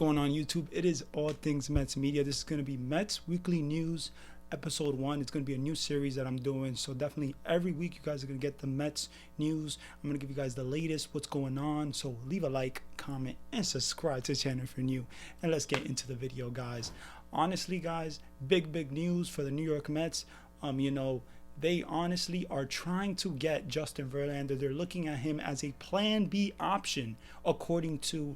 going on YouTube? It is All Things Mets Media. This is going to be Mets Weekly News episode 1. It's going to be a new series that I'm doing, so definitely every week you guys are going to get the Mets news. I'm going to give you guys the latest, what's going on, so leave a like, comment, and subscribe to the channel if you're new, and let's get into the video, guys. Honestly, guys, big news for the New York Mets. They honestly are trying to get Justin Verlander. They're looking at him as a plan B option, according to,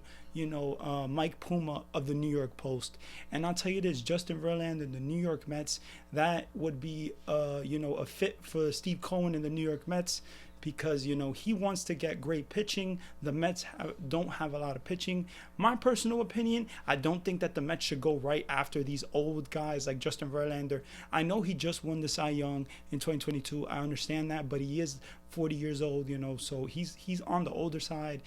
Mike Puma of the New York Post. And I'll tell you this, Justin Verlander, the New York Mets, that would be, a fit for Steve Cohen and the New York Mets, because he wants to get great pitching. The Mets don't have a lot of pitching. My personal opinion, I don't think that the Mets should go right after these old guys like Justin Verlander. I know he just won the Cy Young in 2022. I understand that, but he is 40 years old, so he's on the older side.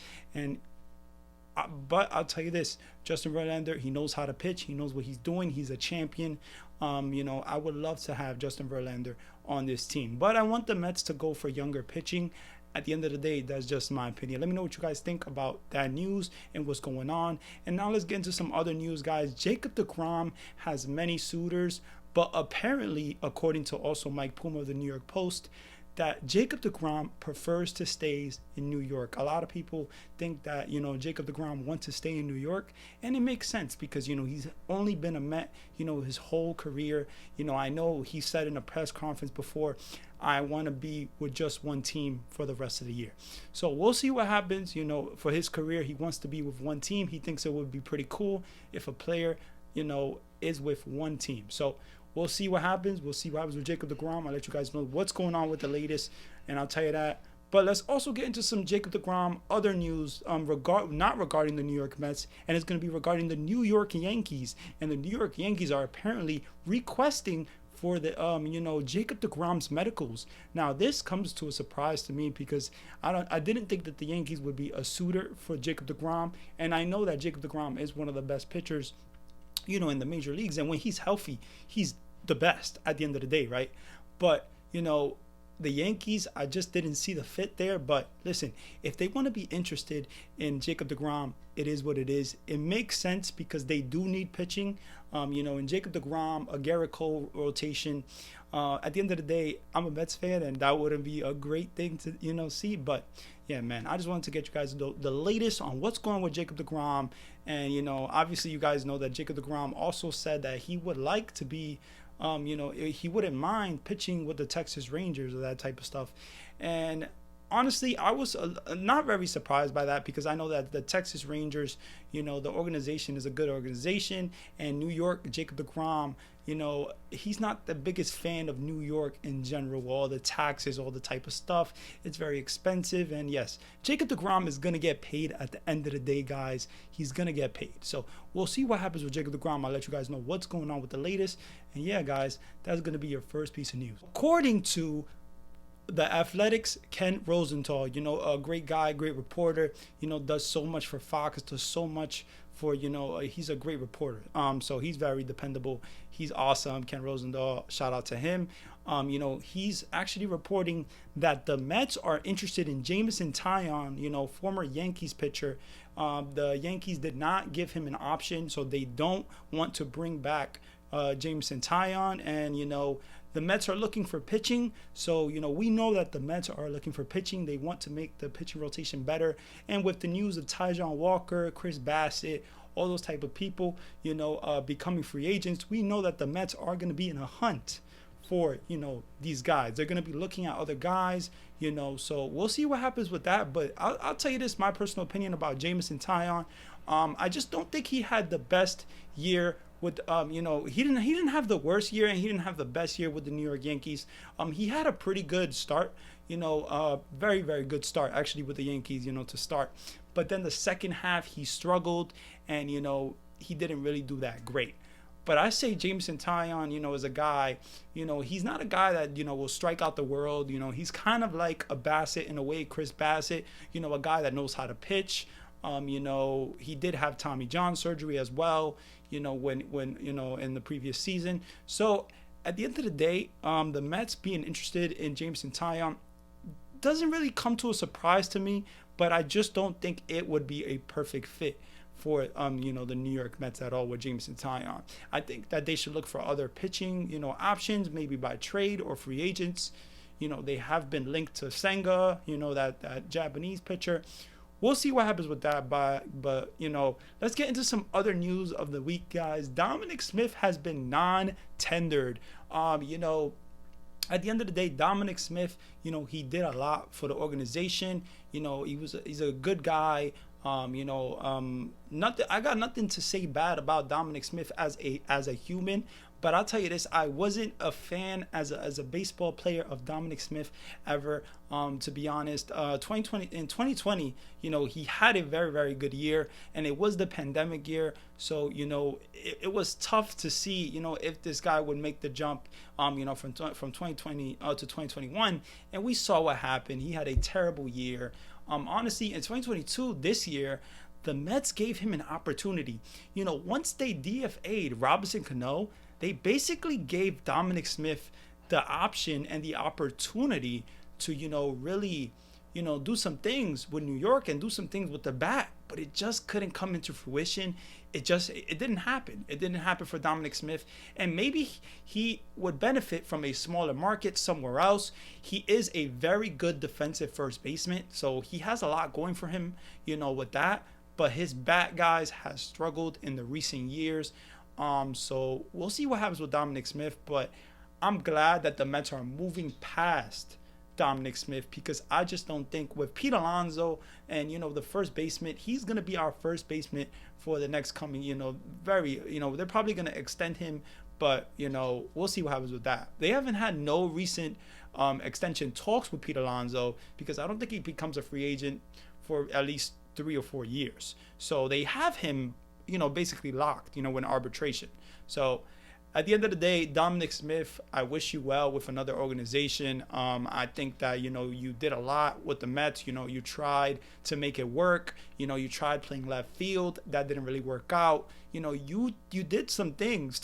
But I'll tell you this, Justin Verlander, he knows how to pitch. He knows what he's doing. He's a champion. I would love to have Justin Verlander on this team, but I want the Mets to go for younger pitching. At the end of the day, that's just my opinion. Let me know what you guys think about that news and what's going on. And now let's get into some other news, guys. Jacob DeGrom has many suitors, but apparently, according to also Mike Puma of the New York Post, that Jacob DeGrom prefers to stay in New York. A lot of people think that, Jacob DeGrom wants to stay in New York, and it makes sense because, he's only been a Met, his whole career. I know he said in a press conference before, I want to be with just one team for the rest of the year. So we'll see what happens. For his career, he wants to be with one team. He thinks it would be pretty cool if a player, is with one team. So we'll see what happens. We'll see what happens with Jacob DeGrom. I'll let you guys know what's going on with the latest, and I'll tell you that. But let's also get into some Jacob DeGrom other news, not regarding the New York Mets, and it's going to be regarding the New York Yankees. And the New York Yankees are apparently requesting for the Jacob DeGrom's medicals. Now this comes to a surprise to me because I didn't think that the Yankees would be a suitor for Jacob DeGrom, and I know that Jacob DeGrom is one of the best pitchers in the major leagues, and when he's healthy, he's the best at the end of the day, right? But the Yankees, I just didn't see the fit there. But listen, if they want to be interested in Jacob DeGrom, it is what it is. It makes sense because they do need pitching. In Jacob DeGrom, a Garrett Cole rotation. At the end of the day, I'm a Mets fan, and that wouldn't be a great thing to see. But yeah, man, I just wanted to get you guys the latest on what's going on with Jacob DeGrom. And obviously you guys know that Jacob DeGrom also said that he would like to be, he wouldn't mind pitching with the Texas Rangers or that type of stuff. And honestly, I was not very surprised by that because I know that the Texas Rangers, the organization is a good organization, and New York, Jacob DeGrom, he's not the biggest fan of New York in general. All the taxes, all the type of stuff, it's very expensive. And yes, Jacob DeGrom is going to get paid at the end of the day, guys. He's going to get paid. So we'll see what happens with Jacob DeGrom. I'll let you guys know what's going on with the latest. And yeah, guys, that's going to be your first piece of news. According to The Athletic's Ken Rosenthal, a great guy, great reporter, does so much for Fox, does so much for, he's a great reporter. So he's very dependable. He's awesome. Ken Rosenthal, shout out to him. He's actually reporting that the Mets are interested in Jameson Taillon, former Yankees pitcher. The Yankees did not give him an option, so they don't want to bring back Jameson Taillon. And, the Mets are looking for pitching. So, we know that the Mets are looking for pitching. They want to make the pitching rotation better. And with the news of Taijuan Walker, Chris Bassett, all those type of people, becoming free agents, we know that the Mets are going to be in a hunt for, these guys. They're going to be looking at other guys, so we'll see what happens with that. But I'll tell you this, my personal opinion about Jameson Taillon. I just don't think he had the best year with he didn't have the worst year, and he didn't have the best year with the New York Yankees. He had a pretty good start, very good start actually with the Yankees, to start. But then the second half he struggled, and he didn't really do that great. But I say Jameson Taillon, is a guy, he's not a guy that, will strike out the world. He's kind of like a Bassett in a way, Chris Bassett, a guy that knows how to pitch. He did have Tommy John surgery as well, when in the previous season. So at the end of the day, the Mets being interested in Jameson Taillon doesn't really come to a surprise to me, but I just don't think it would be a perfect fit for the New York Mets at all with Jameson Taillon. I think that they should look for other pitching options, maybe by trade or free agents. They have been linked to Senga, that Japanese pitcher. We'll see what happens with that, but let's get into some other news of the week, guys. Dominic Smith has been non-tendered. At the end of the day, Dominic Smith, he did a lot for the organization. He's a good guy. Nothing. I got nothing to say bad about Dominic Smith as a human. But I'll tell you this: I wasn't a fan as a baseball player of Dominic Smith ever. To be honest, 2020, he had a very, very good year, and it was the pandemic year. So it was tough to see if this guy would make the jump. From 2020 to 2021, and we saw what happened. He had a terrible year. Honestly, in 2022, this year, the Mets gave him an opportunity. Once they DFA'd Robinson Cano, they basically gave Dominic Smith the option and the opportunity to, really, do some things with New York and do some things with the bat, but it just couldn't come into fruition. It didn't happen. It didn't happen for Dominic Smith, and maybe he would benefit from a smaller market somewhere else. He is a very good defensive first baseman, so he has a lot going for him, with that, but his bat, guys, has struggled in the recent years. So we'll see what happens with Dominic Smith, but I'm glad that the Mets are moving past Dominic Smith, because I just don't think with Pete Alonso and the first baseman, he's gonna be our first baseman for the next coming they're probably gonna extend him, but we'll see what happens with that. They haven't had no recent extension talks with Pete Alonso, because I don't think he becomes a free agent for at least 3 or 4 years. So they have him basically locked, in arbitration. So at the end of the day, Dominic Smith, I wish you well with another organization. I think that, you did a lot with the Mets. You tried to make it work. You tried playing left field. That didn't really work out. You did some things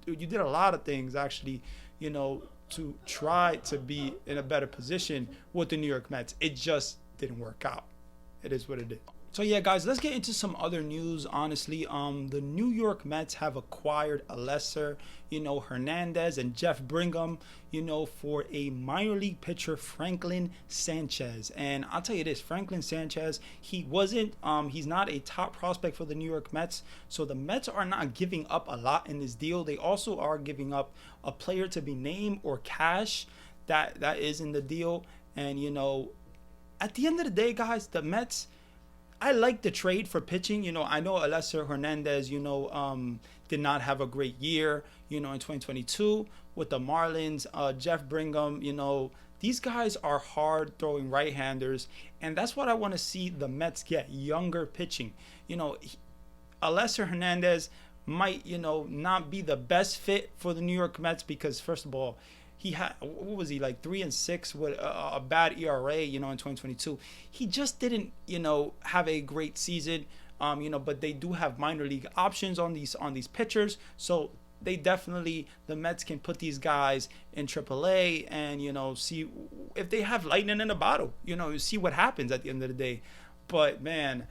you did a lot of things, actually, to try to be in a better position with the New York Mets. It just didn't work out. It is what it is. So yeah, guys, let's get into some other news. Honestly, the New York Mets have acquired Alesser, Hernandez, and Jeff Brigham, for a minor league pitcher, Franklin Sanchez. And I'll tell you this, Franklin Sanchez, he's not a top prospect for the New York Mets. So the Mets are not giving up a lot in this deal. They also are giving up a player to be named or cash that is in the deal. And at the end of the day, guys, the Mets, I like the trade for pitching. I know Alesser Hernandez, did not have a great year, in 2022 with the Marlins. Jeff Brigham, these guys are hard throwing right-handers, and that's what I want to see the Mets get, younger pitching. Alesser Hernandez might, not be the best fit for the New York Mets, because first of all, he had, what was he, like 3-6 with a bad ERA, in 2022. He just didn't, have a great season, but they do have minor league options on these pitchers. So they definitely, the Mets can put these guys in AAA and, see if they have lightning in a bottle, see what happens at the end of the day. But man,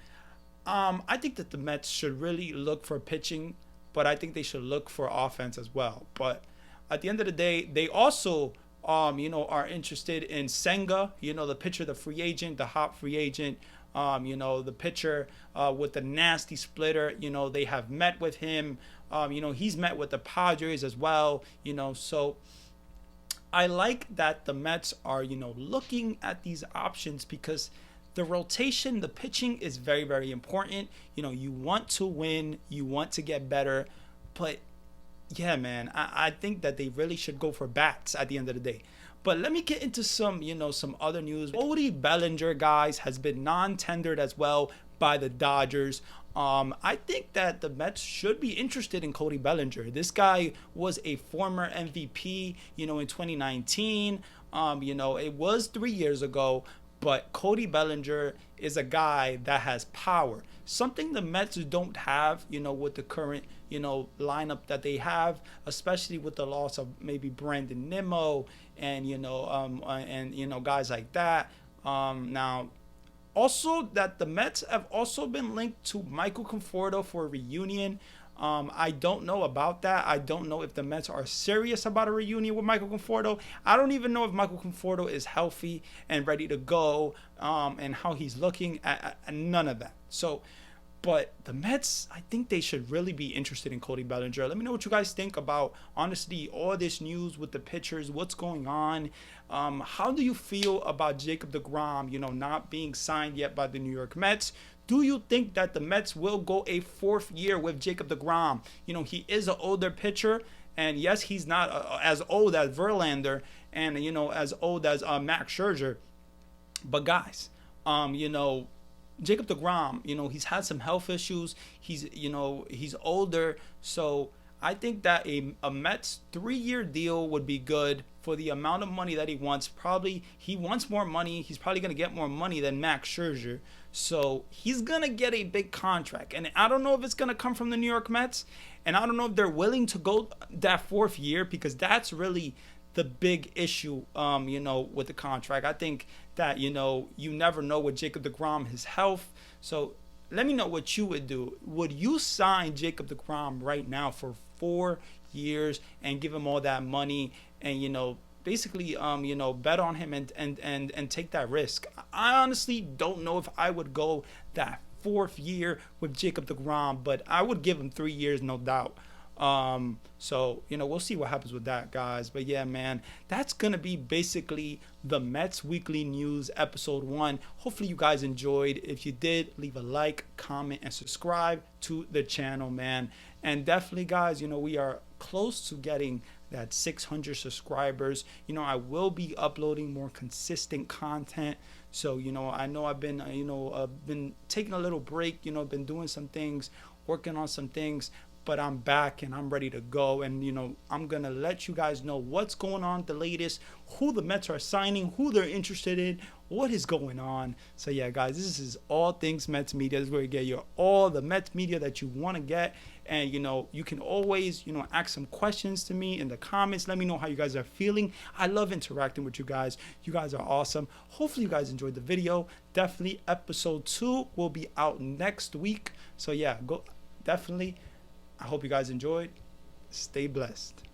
I think that the Mets should really look for pitching, but I think they should look for offense as well. But at the end of the day, they also, are interested in Senga, the pitcher, the free agent, the hot free agent, the pitcher with the nasty splitter. They have met with him. He's met with the Padres as well. So I like that the Mets are, looking at these options, because the rotation, the pitching is very, very important. You want to win, you want to get better, but yeah, man, I think that they really should go for bats at the end of the day. But let me get into some, some other news. Cody Bellinger, guys, has been non-tendered as well by the Dodgers. I think that the Mets should be interested in Cody Bellinger. This guy was a former MVP, in 2019. It was 3 years ago, but Cody Bellinger is a guy that has power. Something the Mets don't have, with the current, lineup that they have, especially with the loss of maybe Brandon Nimmo and, guys like that. Now, Also, that the Mets have also been linked to Michael Conforto for a reunion. I don't know about that. I don't know if the Mets are serious about a reunion with Michael Conforto. I don't even know if Michael Conforto is healthy and ready to go, and how he's looking. None of that. So, but the Mets, I think they should really be interested in Cody Bellinger. Let me know what you guys think about, honestly, all this news with the pitchers. What's going on? How do you feel about Jacob DeGrom, not being signed yet by the New York Mets? Do you think that the Mets will go a fourth year with Jacob DeGrom? He is an older pitcher, and yes, he's not as old as Verlander and, as old as Max Scherzer. But guys, Jacob DeGrom, he's had some health issues. He's older. So I think that a Mets 3-year deal would be good for the amount of money that he wants. Probably he wants more money. He's probably going to get more money than Max Scherzer. So he's going to get a big contract. And I don't know if it's going to come from the New York Mets. And I don't know if they're willing to go that fourth year, because that's really the big issue, with the contract. I think that, you never know with Jacob DeGrom, his health. So let me know what you would do. Would you sign Jacob DeGrom right now for 4 years and give him all that money and, basically, bet on him and take that risk? I honestly don't know if I would go that fourth year with Jacob DeGrom, but I would give him 3 years, no doubt. So, we'll see what happens with that, guys. But yeah, man, that's going to be basically the Mets Weekly News episode 1. Hopefully you guys enjoyed. If you did, leave a like, comment, and subscribe to the channel, man. And definitely, guys, we are close to getting that 600 subscribers. I will be uploading more consistent content. So, I know I've been, been taking a little break, been doing some things, working on some things. But I'm back and I'm ready to go. And, I'm going to let you guys know what's going on, the latest, who the Mets are signing, who they're interested in, what is going on. So, yeah, guys, this is all things Mets media. This is where you get all the Mets media that you want to get. And, you can always, ask some questions to me in the comments. Let me know how you guys are feeling. I love interacting with you guys. You guys are awesome. Hopefully you guys enjoyed the video. Definitely episode 2 will be out next week. So, yeah, definitely. I hope you guys enjoyed. Stay blessed.